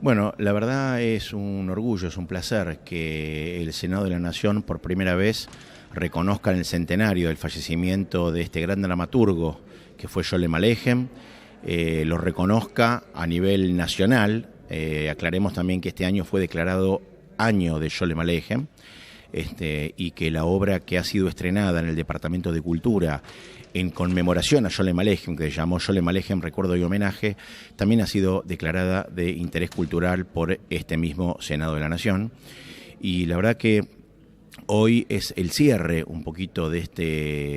Bueno, la verdad es un orgullo, es un placer que el Senado de la Nación por primera vez reconozca en el centenario del fallecimiento de este gran dramaturgo que fue Sholem Aleichem, lo reconozca a nivel nacional. Aclaremos también que este año fue declarado año de Sholem Aleichem, y que la obra que ha sido estrenada en el Departamento de Cultura en conmemoración a Sholem Aleichem, que se llamó Sholem Aleichem Recuerdo y Homenaje, también ha sido declarada de interés cultural por este mismo Senado de la Nación. Y la verdad que hoy es el cierre un poquito de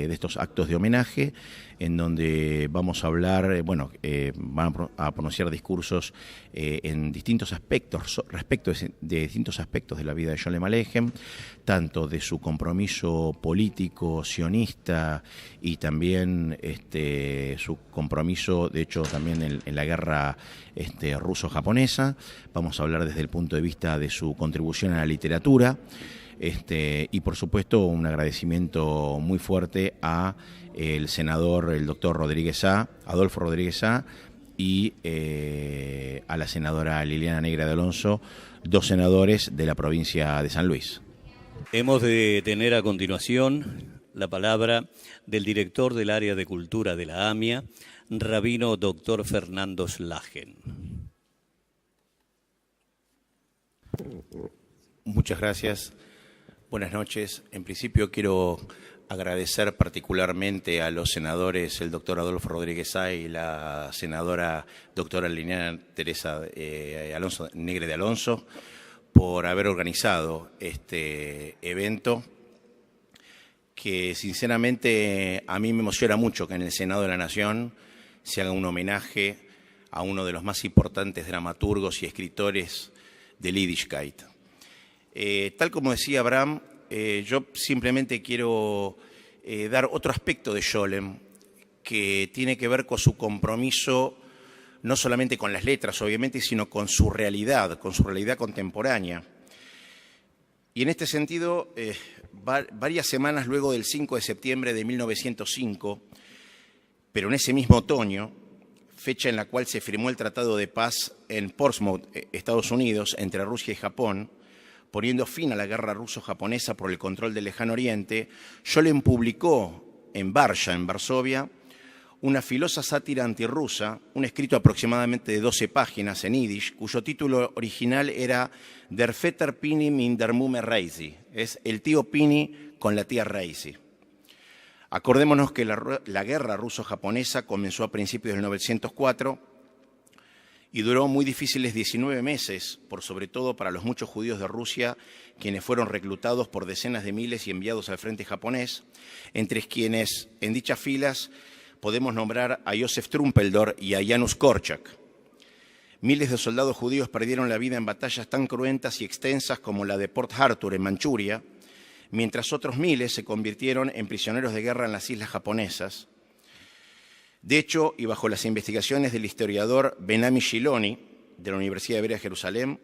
estos actos de homenaje, en donde vamos a hablar, van a pronunciar discursos en distintos aspectos, respecto de distintos aspectos de la vida de Sholem Aleichem, tanto de su compromiso político, sionista, y también su compromiso, de hecho, también en la guerra ruso-japonesa. Vamos a hablar desde el punto de vista de su contribución a la literatura. Y por supuesto un agradecimiento muy fuerte a el senador, el doctor Adolfo Rodríguez Sá, y a la senadora Liliana Negra de Alonso, dos senadores de la provincia de San Luis. Hemos de tener a continuación la palabra del director del área de cultura de la AMIA, rabino doctor Fernando Slagen. Muchas gracias. Buenas noches. En principio quiero agradecer particularmente a los senadores, el doctor Adolfo Rodríguez Sá y la senadora doctora Liliana Teresa Negra de Alonso, por haber organizado este evento que sinceramente a mí me emociona mucho que en el Senado de la Nación se haga un homenaje a uno de los más importantes dramaturgos y escritores del Yiddishkeit. Tal como decía Abraham, yo simplemente quiero dar otro aspecto de Sholem que tiene que ver con su compromiso no solamente con las letras, obviamente, sino con su realidad contemporánea. Y en este sentido, varias semanas luego del 5 de septiembre de 1905, pero en ese mismo otoño, fecha en la cual se firmó el Tratado de Paz en Portsmouth, Estados Unidos, entre Rusia y Japón, poniendo fin a la guerra ruso-japonesa por el control del Lejano Oriente, Sholem publicó en Varsha, en Varsovia, una filosa sátira antirrusa, un escrito aproximadamente de 12 páginas en yiddish, cuyo título original era Der Vetter Pini min der Mumme Reisi, es el tío Pini con la tía Reisi. Acordémonos que la guerra ruso-japonesa comenzó a principios del 1904 y duró muy difíciles 19 meses, por sobre todo para los muchos judíos de Rusia, quienes fueron reclutados por decenas de miles y enviados al frente japonés, entre quienes en dichas filas podemos nombrar a Josef Trumpeldor y a Janusz Korczak. Miles de soldados judíos perdieron la vida en batallas tan cruentas y extensas como la de Port Arthur en Manchuria, mientras otros miles se convirtieron en prisioneros de guerra en las islas japonesas. De hecho, y bajo las investigaciones del historiador Benami Shiloni, de la Universidad Hebrea de Jerusalén,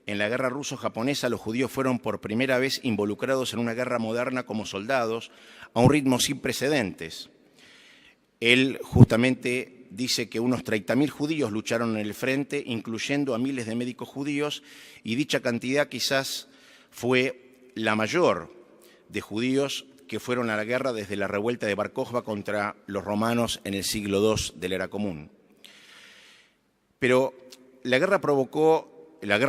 en la guerra ruso-japonesa los judíos fueron por primera vez involucrados en una guerra moderna como soldados a un ritmo sin precedentes. Él justamente dice que unos 30.000 judíos lucharon en el frente, incluyendo a miles de médicos judíos, y dicha cantidad quizás fue la mayor de judíos que fueron a la guerra desde la revuelta de Bar Kokhba contra los romanos en el siglo II de la era común. Pero la guerra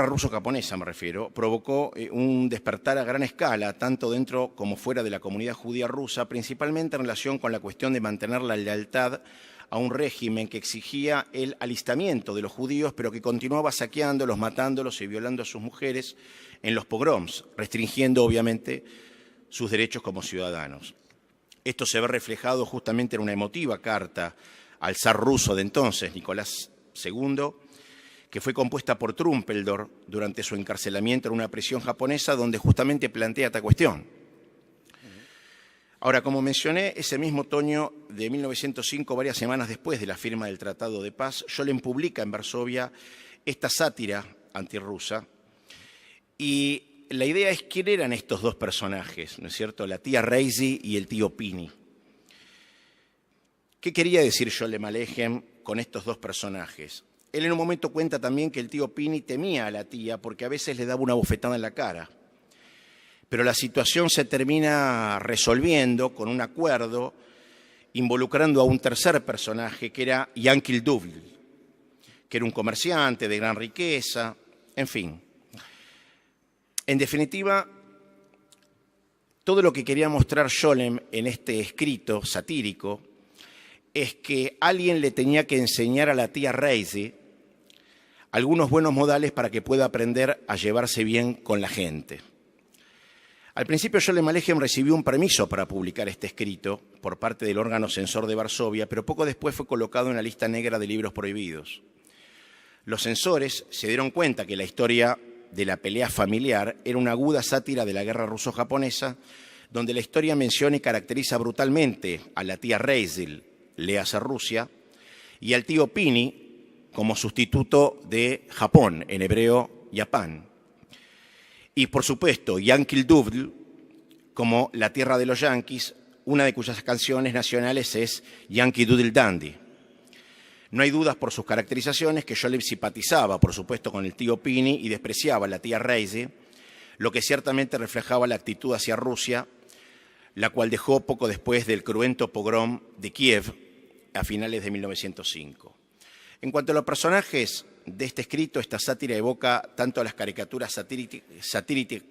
ruso-japonesa me refiero, provocó un despertar a gran escala, tanto dentro como fuera de la comunidad judía rusa, principalmente en relación con la cuestión de mantener la lealtad a un régimen que exigía el alistamiento de los judíos, pero que continuaba saqueándolos, matándolos y violando a sus mujeres en los pogroms, restringiendo obviamente sus derechos como ciudadanos. Esto se ve reflejado justamente en una emotiva carta al zar ruso de entonces, Nicolás II, que fue compuesta por Trumpeldor durante su encarcelamiento en una prisión japonesa, donde justamente plantea esta cuestión. Ahora, como mencioné, ese mismo otoño de 1905, varias semanas después de la firma del Tratado de Paz, Sholem publica en Varsovia esta sátira antirrusa, y la idea es quién eran estos dos personajes, ¿no es cierto? La tía Reisi y el tío Pini. ¿Qué quería decir Sholem Aleichem con estos dos personajes? Él en un momento cuenta también que el tío Pini temía a la tía porque a veces le daba una bofetada en la cara. Pero la situación se termina resolviendo con un acuerdo involucrando a un tercer personaje que era Yankee Doodle, que era un comerciante de gran riqueza, en fin. En definitiva, todo lo que quería mostrar Scholem en este escrito satírico es que alguien le tenía que enseñar a la tía Reise algunos buenos modales para que pueda aprender a llevarse bien con la gente. Al principio Scholem Alejem recibió un permiso para publicar este escrito por parte del órgano censor de Varsovia, pero poco después fue colocado en la lista negra de libros prohibidos. Los censores se dieron cuenta que la historia de la pelea familiar era una aguda sátira de la guerra ruso-japonesa, donde la historia menciona y caracteriza brutalmente a la tía Reise, léase Rusia, y al tío Pini como sustituto de Japón, en hebreo, Japán. Y, por supuesto, Yankee Doodle como la tierra de los yanquis, una de cuyas canciones nacionales es Yankee Doodle Dandy. No hay dudas por sus caracterizaciones que Scholem simpatizaba, por supuesto, con el tío Pini y despreciaba a la tía Reise, lo que ciertamente reflejaba la actitud hacia Rusia, la cual dejó poco después del cruento pogrom de Kiev a finales de 1905. En cuanto a los personajes de este escrito, esta sátira evoca tanto las caricaturas satíricas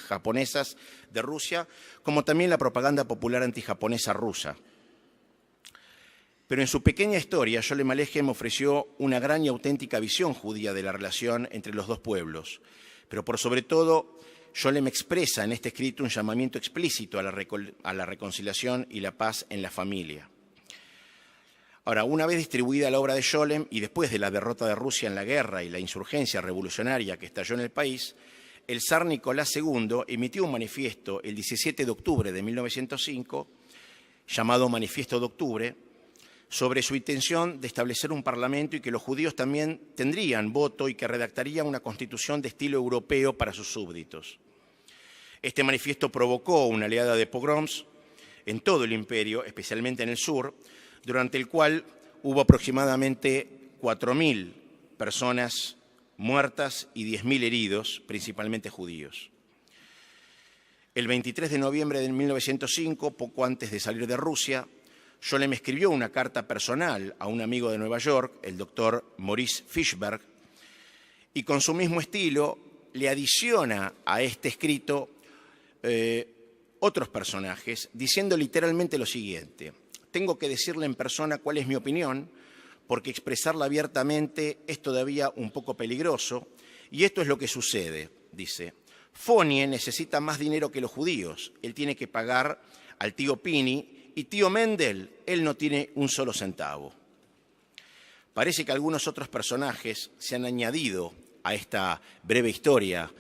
japonesas de Rusia, como también la propaganda popular antijaponesa rusa. Pero en su pequeña historia, Scholem Alejem ofreció una gran y auténtica visión judía de la relación entre los dos pueblos. Pero por sobre todo, Scholem expresa en este escrito un llamamiento explícito a la reconciliación y la paz en la familia. Ahora, una vez distribuida la obra de Scholem y después de la derrota de Rusia en la guerra y la insurgencia revolucionaria que estalló en el país, el zar Nicolás II emitió un manifiesto el 17 de octubre de 1905, llamado Manifiesto de Octubre, sobre su intención de establecer un parlamento y que los judíos también tendrían voto y que redactaría una constitución de estilo europeo para sus súbditos. Este manifiesto provocó una oleada de pogroms en todo el imperio, especialmente en el sur, durante el cual hubo aproximadamente 4.000 personas muertas y 10.000 heridos, principalmente judíos. El 23 de noviembre de 1905, poco antes de salir de Rusia, Scholem escribió una carta personal a un amigo de Nueva York, el doctor Maurice Fishberg, y con su mismo estilo le adiciona a este escrito otros personajes, diciendo literalmente lo siguiente: tengo que decirle en persona cuál es mi opinión, porque expresarla abiertamente es todavía un poco peligroso, y esto es lo que sucede, dice. Fonie necesita más dinero que los judíos, él tiene que pagar al tío Pini, y tío Mendel, él no tiene un solo centavo. Parece que algunos otros personajes se han añadido a esta breve historia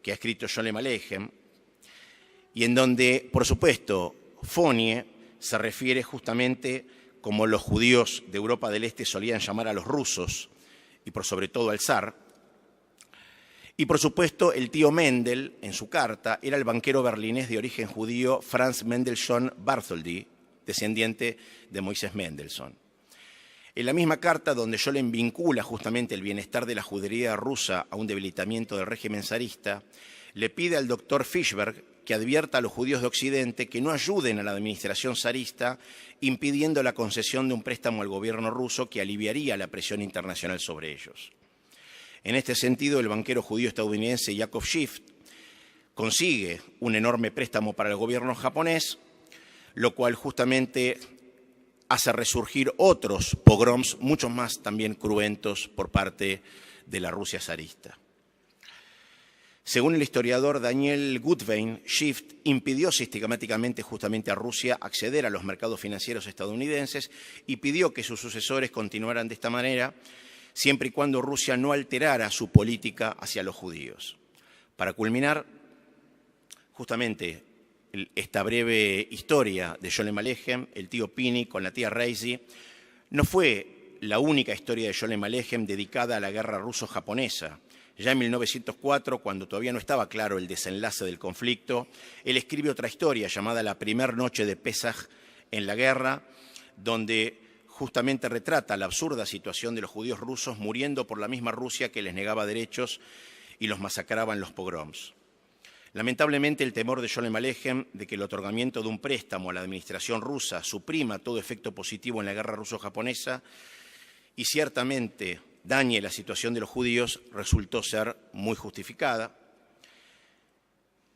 que ha escrito Scholem Alejem, y en donde, por supuesto, Fonie se refiere justamente como los judíos de Europa del Este solían llamar a los rusos, y por sobre todo al zar. Y por supuesto, el tío Mendel, en su carta, era el banquero berlinés de origen judío Franz Mendelssohn Bartholdy, descendiente de Moisés Mendelssohn. En la misma carta, donde Scholem vincula justamente el bienestar de la judería rusa a un debilitamiento del régimen zarista, le pide al doctor Fishberg que advierta a los judíos de Occidente que no ayuden a la administración zarista, impidiendo la concesión de un préstamo al gobierno ruso que aliviaría la presión internacional sobre ellos. En este sentido, el banquero judío estadounidense Jacob Schiff consigue un enorme préstamo para el gobierno japonés, lo cual justamente hace resurgir otros pogroms, muchos más también cruentos por parte de la Rusia zarista. Según el historiador Daniel Gutwein, Schiff impidió sistemáticamente justamente a Rusia acceder a los mercados financieros estadounidenses y pidió que sus sucesores continuaran de esta manera, siempre y cuando Rusia no alterara su política hacia los judíos. Para culminar, justamente esta breve historia de Scholem Alejem, el tío Pini con la tía Reise, no fue la única historia de Scholem Alejem dedicada a la guerra ruso-japonesa. Ya en 1904, cuando todavía no estaba claro el desenlace del conflicto, él escribe otra historia llamada La primer noche de Pesaj en la guerra, donde justamente retrata la absurda situación de los judíos rusos muriendo por la misma Rusia que les negaba derechos y los masacraba en los pogroms. Lamentablemente, el temor de Sholem Aleichem de que el otorgamiento de un préstamo a la administración rusa suprima todo efecto positivo en la guerra ruso-japonesa y ciertamente dañe la situación de los judíos resultó ser muy justificada.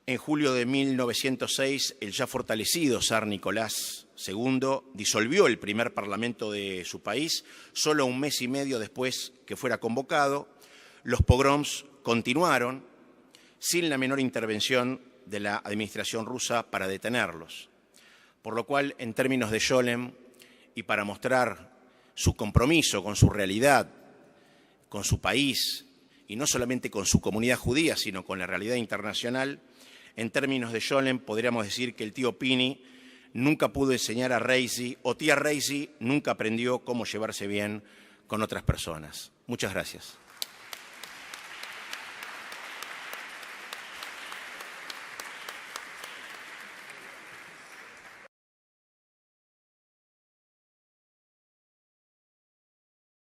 En julio de 1906, el ya fortalecido zar Nicolás II disolvió el primer parlamento de su país, solo un mes y medio después que fuera convocado. Los pogroms continuaron sin la menor intervención de la administración rusa para detenerlos. Por lo cual, en términos de Sholem, y para mostrar su compromiso con su realidad, con su país, y no solamente con su comunidad judía, sino con la realidad internacional, en términos de Sholem podríamos decir que el tío Pini nunca pudo enseñar a Reisi, o tía Reisi nunca aprendió cómo llevarse bien con otras personas. Muchas gracias.